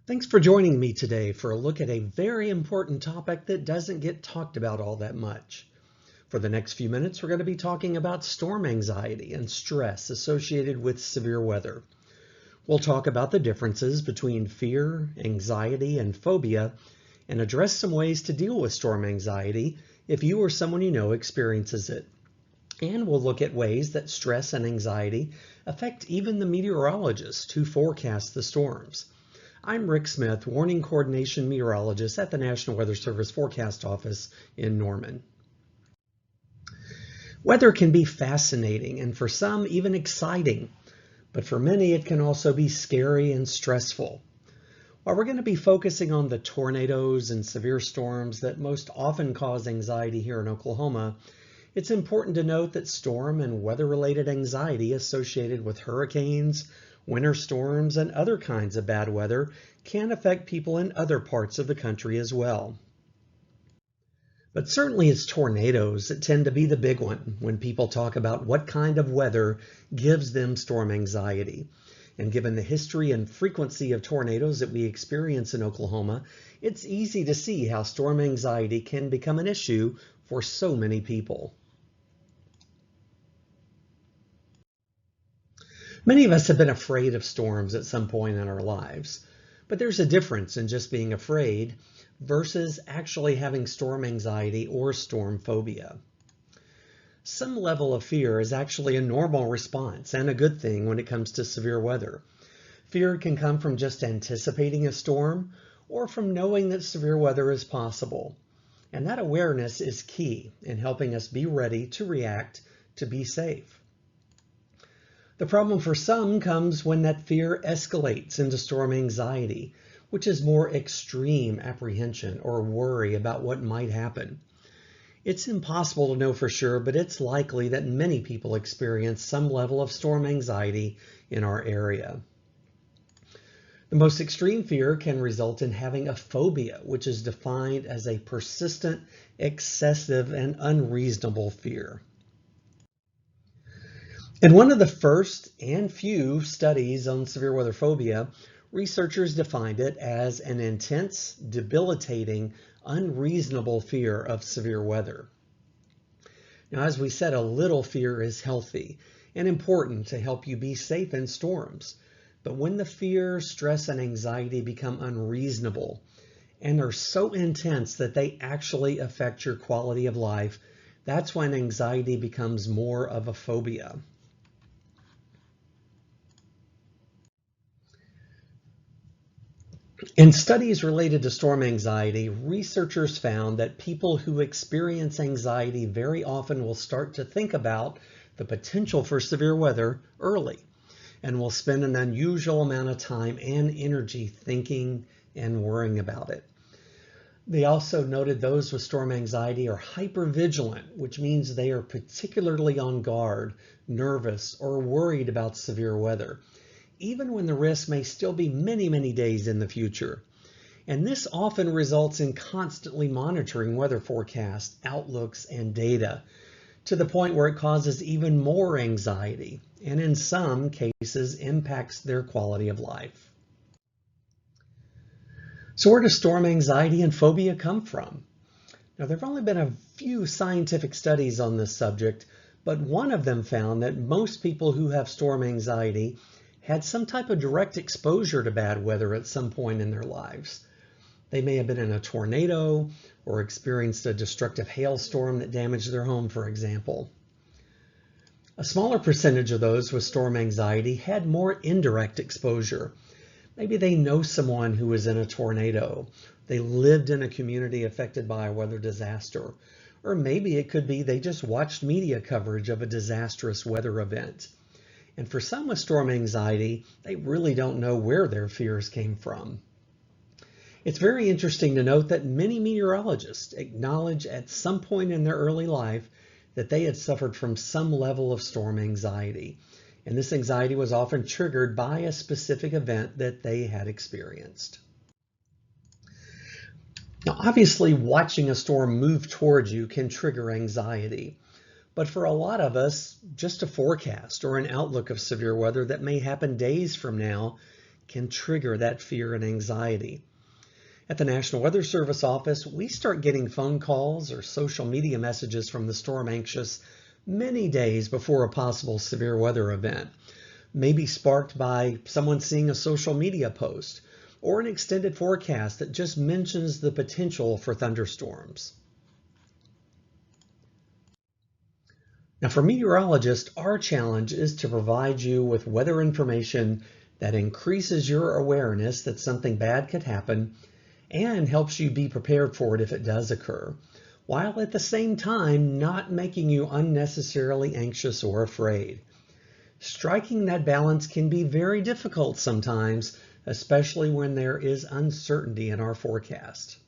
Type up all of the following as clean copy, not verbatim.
Thanks for joining me today for a look at a very important topic that doesn't get talked about all that much. For the next few minutes, we're going to be talking about storm anxiety and stress associated with severe weather. We'll talk about the differences between fear, anxiety, and phobia, and address some ways to deal with storm anxiety if you or someone you know experiences it. And we'll look at ways that stress and anxiety affect even the meteorologists who forecast the storms. I'm Rick Smith, Warning Coordination Meteorologist at the National Weather Service Forecast Office in Norman. Weather can be fascinating and for some even exciting, but for many it can also be scary and stressful. While we're going to be focusing on the tornadoes and severe storms that most often cause anxiety here in Oklahoma, it's important to note that storm and weather-related anxiety associated with hurricanes, winter storms, and other kinds of bad weather can affect people in other parts of the country as well. But certainly it's tornadoes that tend to be the big one when people talk about what kind of weather gives them storm anxiety. And given the history and frequency of tornadoes that we experience in Oklahoma, it's easy to see how storm anxiety can become an issue for so many people. Many of us have been afraid of storms at some point in our lives, but there's a difference in just being afraid versus actually having storm anxiety or storm phobia. Some level of fear is actually a normal response and a good thing when it comes to severe weather. Fear can come from just anticipating a storm or from knowing that severe weather is possible. And that awareness is key in helping us be ready to react to be safe. The problem for some comes when that fear escalates into storm anxiety, which is more extreme apprehension or worry about what might happen. It's impossible to know for sure, but it's likely that many people experience some level of storm anxiety in our area. The most extreme fear can result in having a phobia, which is defined as a persistent, excessive, and unreasonable fear. In one of the first and few studies on severe weather phobia, researchers defined it as an intense, debilitating, unreasonable fear of severe weather. Now, as we said, a little fear is healthy and important to help you be safe in storms. But when the fear, stress, and anxiety become unreasonable and are so intense that they actually affect your quality of life, that's when anxiety becomes more of a phobia. In studies related to storm anxiety, researchers found that people who experience anxiety very often will start to think about the potential for severe weather early and will spend an unusual amount of time and energy thinking and worrying about it. They also noted those with storm anxiety are hypervigilant, which means they are particularly on guard, nervous, or worried about severe weather, even when the risk may still be many, many days in the future. And this often results in constantly monitoring weather forecasts, outlooks, and data to the point where it causes even more anxiety and in some cases impacts their quality of life. So where does storm anxiety and phobia come from? Now, there have only been a few scientific studies on this subject, but one of them found that most people who have storm anxiety had some type of direct exposure to bad weather at some point in their lives. They may have been in a tornado or experienced a destructive hailstorm that damaged their home, for example. A smaller percentage of those with storm anxiety had more indirect exposure. Maybe they know someone who was in a tornado. They lived in a community affected by a weather disaster. Or maybe it could be they just watched media coverage of a disastrous weather event. And for some with storm anxiety, they really don't know where their fears came from. It's very interesting to note that many meteorologists acknowledge at some point in their early life that they had suffered from some level of storm anxiety. And this anxiety was often triggered by a specific event that they had experienced. Now, obviously, watching a storm move towards you can trigger anxiety. But for a lot of us, just a forecast or an outlook of severe weather that may happen days from now can trigger that fear and anxiety. At the National Weather Service office, we start getting phone calls or social media messages from the storm anxious many days before a possible severe weather event, maybe sparked by someone seeing a social media post or an extended forecast that just mentions the potential for thunderstorms. Now, for meteorologists, our challenge is to provide you with weather information that increases your awareness that something bad could happen and helps you be prepared for it if it does occur, while at the same time not making you unnecessarily anxious or afraid. Striking that balance can be very difficult sometimes, especially when there is uncertainty in our forecast.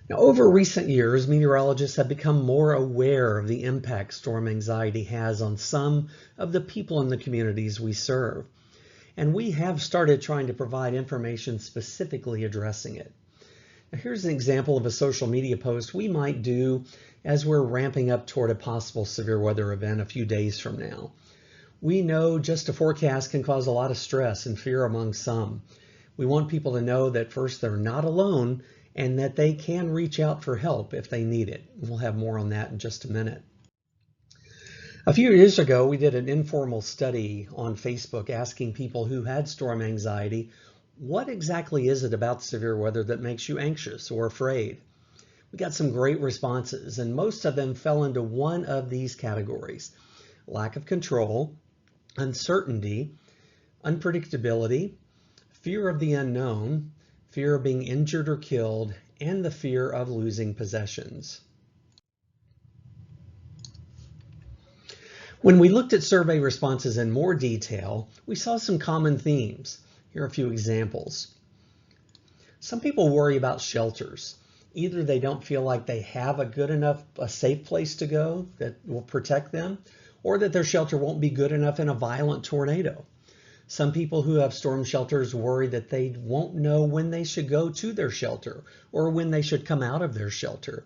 Now, over recent years, meteorologists have become more aware of the impact storm anxiety has on some of the people in the communities we serve, and we have started trying to provide information specifically addressing it. Now, here's an example of a social media post we might do as we're ramping up toward a possible severe weather event a few days from now. We know just a forecast can cause a lot of stress and fear among some. We want people to know that first, they're not alone and that they can reach out for help if they need it. We'll have more on that in just a minute. A few years ago, we did an informal study on Facebook asking people who had storm anxiety, what exactly is it about severe weather that makes you anxious or afraid? We got some great responses, and most of them fell into one of these categories: lack of control, uncertainty, unpredictability, fear of the unknown, fear of being injured or killed, and the fear of losing possessions. When we looked at survey responses in more detail, we saw some common themes. Here are a few examples. Some people worry about shelters. Either they don't feel like they have a safe place to go that will protect them, or that their shelter won't be good enough in a violent tornado. Some people who have storm shelters worry that they won't know when they should go to their shelter or when they should come out of their shelter.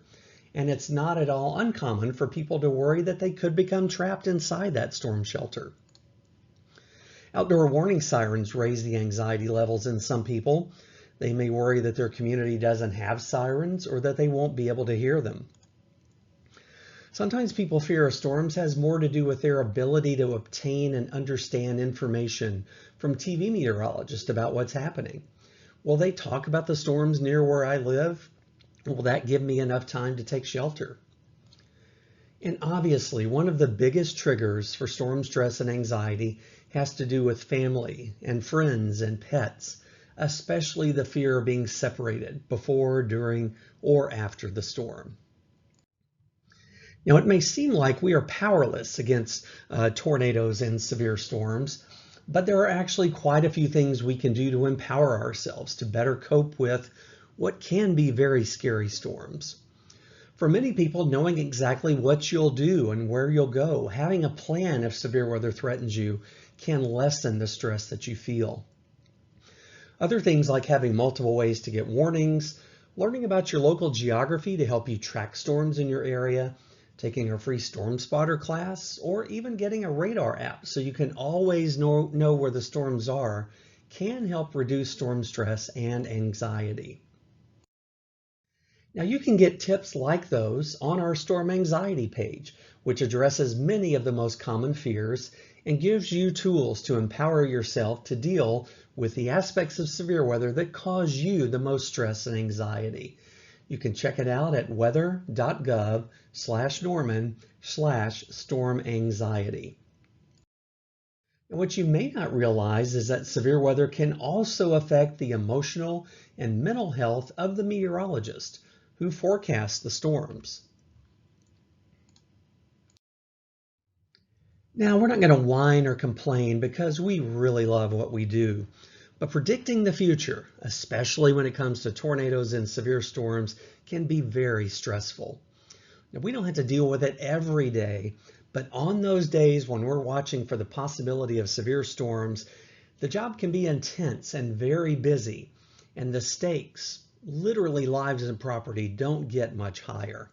And it's not at all uncommon for people to worry that they could become trapped inside that storm shelter. Outdoor warning sirens raise the anxiety levels in some people. They may worry that their community doesn't have sirens or that they won't be able to hear them. Sometimes people fear of storms has more to do with their ability to obtain and understand information from TV meteorologists about what's happening. Will they talk about the storms near where I live? Will that give me enough time to take shelter? And obviously, one of the biggest triggers for storm stress and anxiety has to do with family and friends and pets, especially the fear of being separated before, during, or after the storm. Now, it may seem like we are powerless against tornadoes and severe storms, but there are actually quite a few things we can do to empower ourselves to better cope with what can be very scary storms. For many people, knowing exactly what you'll do and where you'll go, having a plan if severe weather threatens you, can lessen the stress that you feel. Other things like having multiple ways to get warnings, learning about your local geography to help you track storms in your area, taking a free storm spotter class, or even getting a radar app so you can always know where the storms are, can help reduce storm stress and anxiety. Now, you can get tips like those on our storm anxiety page, which addresses many of the most common fears and gives you tools to empower yourself to deal with the aspects of severe weather that cause you the most stress and anxiety. You can check it out at weather.gov/Norman/storm anxiety. And what you may not realize is that severe weather can also affect the emotional and mental health of the meteorologist who forecasts the storms. Now, we're not going to whine or complain because we really love what we do. But predicting the future, especially when it comes to tornadoes and severe storms, can be very stressful. Now, we don't have to deal with it every day, but on those days when we're watching for the possibility of severe storms, the job can be intense and very busy, and the stakes, literally lives and property, don't get much higher.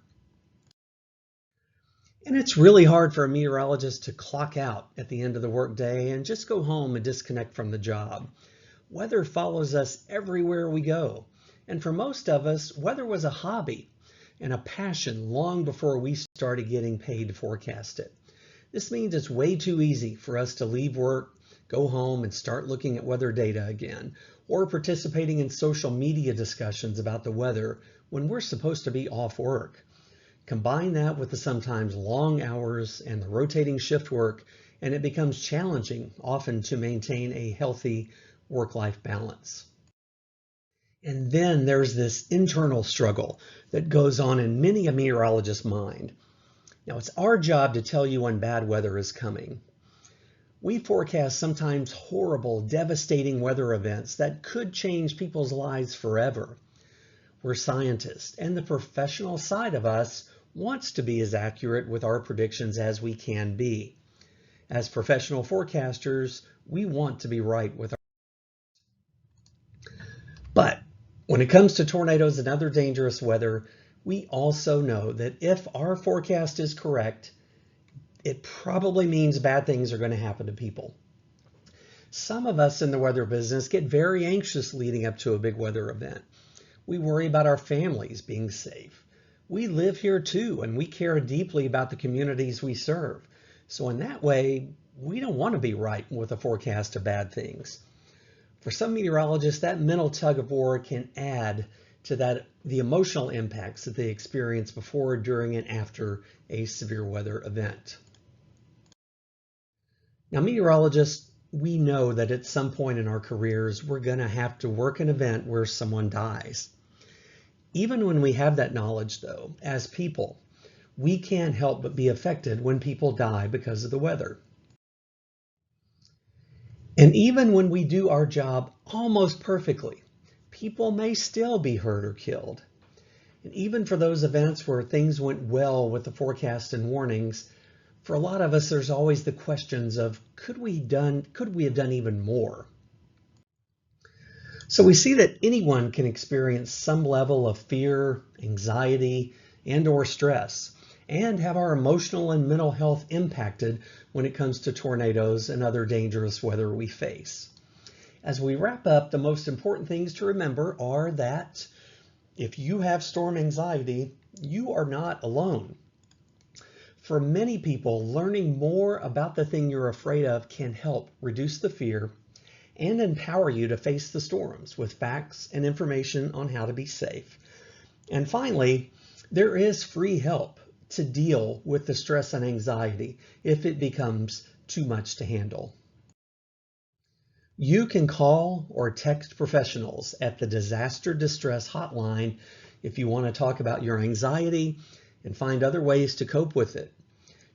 And it's really hard for a meteorologist to clock out at the end of the workday and just go home and disconnect from the job. Weather follows us everywhere we go. And for most of us, weather was a hobby and a passion long before we started getting paid to forecast it. This means it's way too easy for us to leave work, go home, and start looking at weather data again, or participating in social media discussions about the weather when we're supposed to be off work. Combine that with the sometimes long hours and the rotating shift work, and it becomes challenging often to maintain a healthy work-life balance. And then there's this internal struggle that goes on in many a meteorologist's mind. Now, it's our job to tell you when bad weather is coming. We forecast sometimes horrible, devastating weather events that could change people's lives forever. We're scientists, and the professional side of us wants to be as accurate with our predictions as we can be. As professional forecasters, we want to be right with our. But when it comes to tornadoes and other dangerous weather, we also know that if our forecast is correct, it probably means bad things are going to happen to people. Some of us in the weather business get very anxious leading up to a big weather event. We worry about our families being safe. We live here too, and we care deeply about the communities we serve. So in that way, we don't want to be right with a forecast of bad things. For some meteorologists, that mental tug of war can add to the emotional impacts that they experience before, during, and after a severe weather event. Now, meteorologists, we know that at some point in our careers, we're going to have to work an event where someone dies. Even when we have that knowledge, though, as people, we can't help but be affected when people die because of the weather. And even when we do our job almost perfectly, people may still be hurt or killed. And even for those events where things went well with the forecast and warnings, for a lot of us, there's always the questions of, could we have done even more? So we see that anyone can experience some level of fear, anxiety, and/or stress, and have our emotional and mental health impacted when it comes to tornadoes and other dangerous weather we face. As we wrap up, the most important things to remember are that if you have storm anxiety, you are not alone. For many people, learning more about the thing you're afraid of can help reduce the fear and empower you to face the storms with facts and information on how to be safe. And finally, there is free help to deal with the stress and anxiety if it becomes too much to handle. You can call or text professionals at the Disaster Distress Hotline if you want to talk about your anxiety and find other ways to cope with it.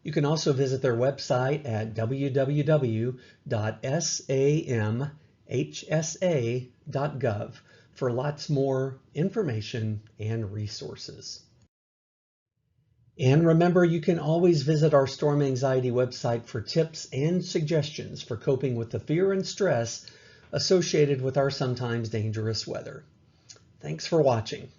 You can also visit their website at www.samhsa.gov for lots more information and resources. And remember, you can always visit our storm anxiety website for tips and suggestions for coping with the fear and stress associated with our sometimes dangerous weather. Thanks for watching.